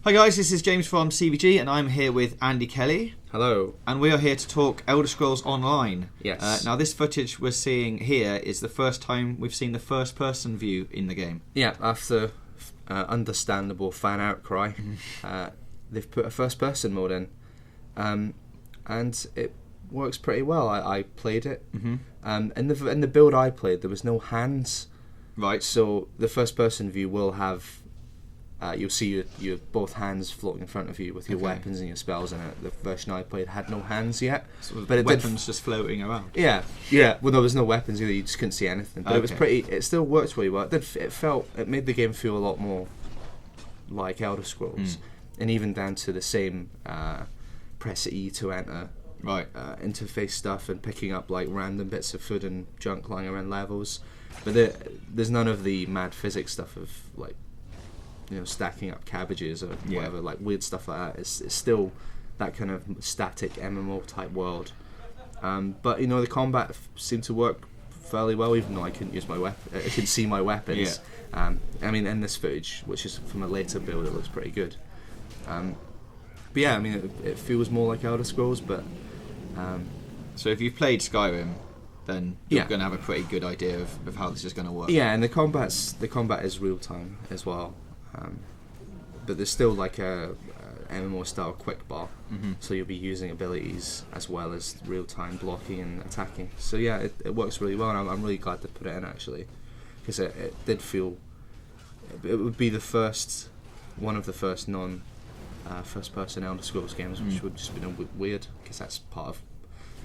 Hi guys, this is James from CVG and I'm here with Andy Kelly. Hello. And we are here to talk Elder Scrolls Online. Yes. Now this footage we're seeing here is the first time we've seen the first person view in the game. Yeah, after understandable fan outcry, they've put a first person mode in. And it works pretty well. I played it. Mm-hmm. In the build I played, there was no hands. Right. So the first person view will have... you'll see your both hands floating in front of you with your weapons and your spells in it. The version I played had no hands yet, So but weapons just floating around. Yeah. Well, there was no weapons either. You just couldn't see anything. But it was pretty. It still worked really well. It made the game feel a lot more like Elder Scrolls, and even down to the same press E to enter interface stuff and picking up like random bits of food and junk lying around levels. But there's none of the mad physics stuff of like, stacking up cabbages or whatever, like weird stuff like that. It's still that kind of static MMO type world. But the combat seemed to work fairly well, even though I couldn't use my weapon. I could see my weapons. Yeah. In this footage, which is from a later build, it looks pretty good. But yeah, it feels more like Elder Scrolls, but... So if you've played Skyrim, then you're going to have a pretty good idea of how this is going to work. Yeah, and the combat is real time as well. But there's still like a MMO style quick bar, so you'll be using abilities as well as real time blocking and attacking. So yeah, it works really well, and I'm really glad to put it in actually, because it did feel it would be one of the first non first person Elder Scrolls games, which would just be weird, because that's part of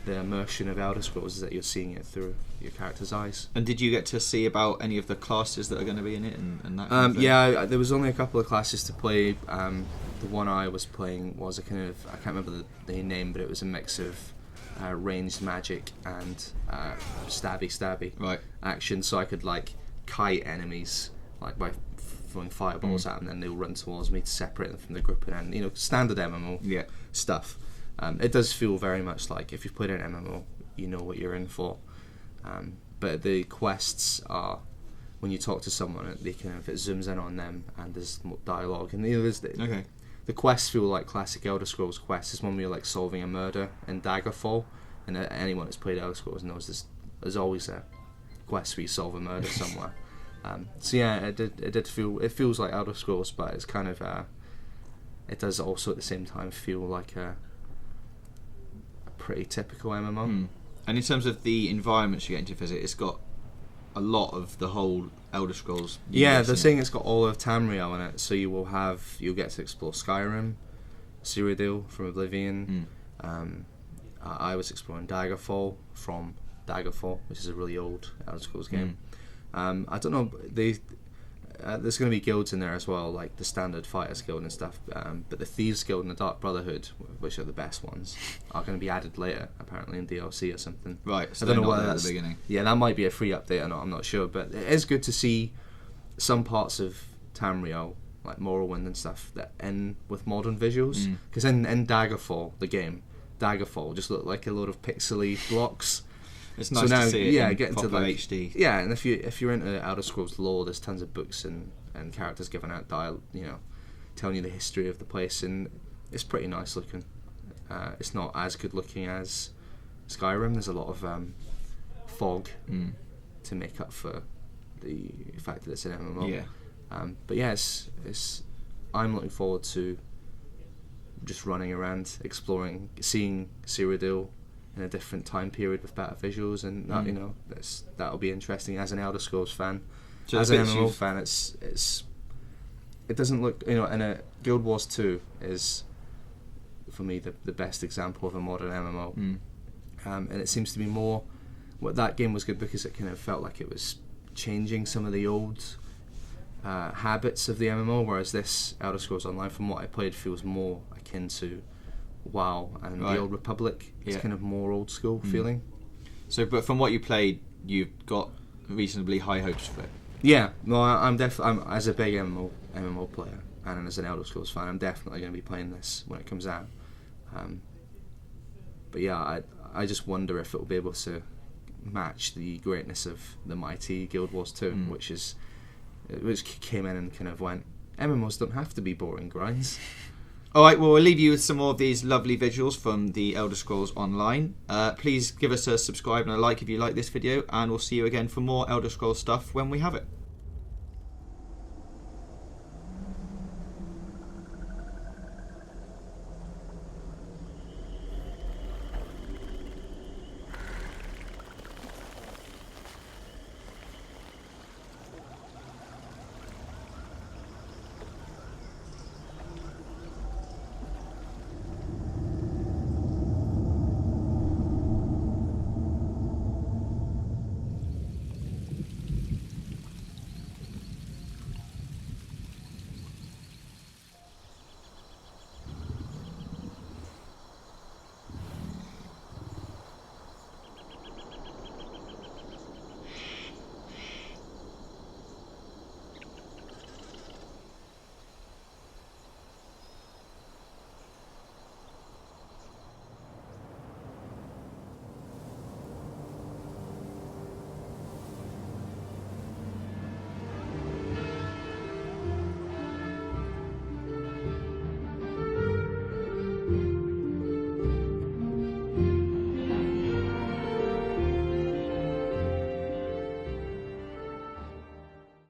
the immersion of Elder Scrolls, is that you're seeing it through your character's eyes. And did you get to see about any of the classes that are going to be in it and that kind of thing? Yeah, there was only a couple of classes to play. The one I was playing was a kind of, I can't remember the name, but it was a mix of ranged magic and stabby action, so I could like kite enemies like by throwing fireballs at them, and then they'll run towards me to separate them from the group, and then standard MMO stuff. It does feel very much like if you've played an MMO, you know what you're in for. But the quests are, when you talk to someone, it zooms in on them and there's more dialogue. And the quests feel like classic Elder Scrolls quests. There's one where you're like solving a murder in Daggerfall, and anyone that's played Elder Scrolls knows there's always a quest where you solve a murder somewhere. So yeah, it feels like Elder Scrolls, but it's kind of it does also at the same time feel like a pretty typical MMO. And in terms of the environments you get into visit, it's got a lot of the whole Elder Scrolls. Yeah, they're saying it's got all of Tamriel in it, so you'll get to explore Skyrim, Cyrodiil from Oblivion. I was exploring Daggerfall from Daggerfall, which is a really old Elder Scrolls game. I don't know, there's going to be guilds in there as well, like the standard Fighters Guild and stuff, but the Thieves Guild and the Dark Brotherhood, which are the best ones, are going to be added later, apparently in DLC or something. Right, so I don't know whether that's at the beginning. Yeah, that might be a free update or not, I'm not sure, but it is good to see some parts of Tamriel, like Morrowind and stuff, that end with modern visuals, because in Daggerfall, the game, Daggerfall just looked like a load of pixely blocks. It's nice to see it in proper like, HD. Yeah, and if you're into Elder Scrolls lore, there's tons of books and characters giving out telling you the history of the place, and it's pretty nice looking. It's not as good looking as Skyrim. There's a lot of fog to make up for the fact that it's an MMO. Yeah. But yeah, it's I'm looking forward to just running around, exploring, seeing Cyrodiil in a different time period with better visuals, and that that'll be interesting as an Elder Scrolls fan. So as an MMO fan, it doesn't look, and a Guild Wars 2 is for me the best example of a modern MMO, and it seems to be more. Well, that game was good because it kind of felt like it was changing some of the old habits of the MMO, whereas this Elder Scrolls Online, from what I played, feels more akin to WoW and the Old Republic. It's kind of more old school feeling. So, but from what you played, you've got reasonably high hopes for it. Yeah, no, I'm as a big MMO player and as an Elder Scrolls fan, I'm definitely going to be playing this when it comes out. But yeah, I just wonder if it will be able to match the greatness of the mighty Guild Wars 2, which came in and kind of went MMOs don't have to be boring grinds. Alright, well, we'll leave you with some more of these lovely visuals from the Elder Scrolls Online. Please give us a subscribe and a like if you like this video, and we'll see you again for more Elder Scrolls stuff when we have it.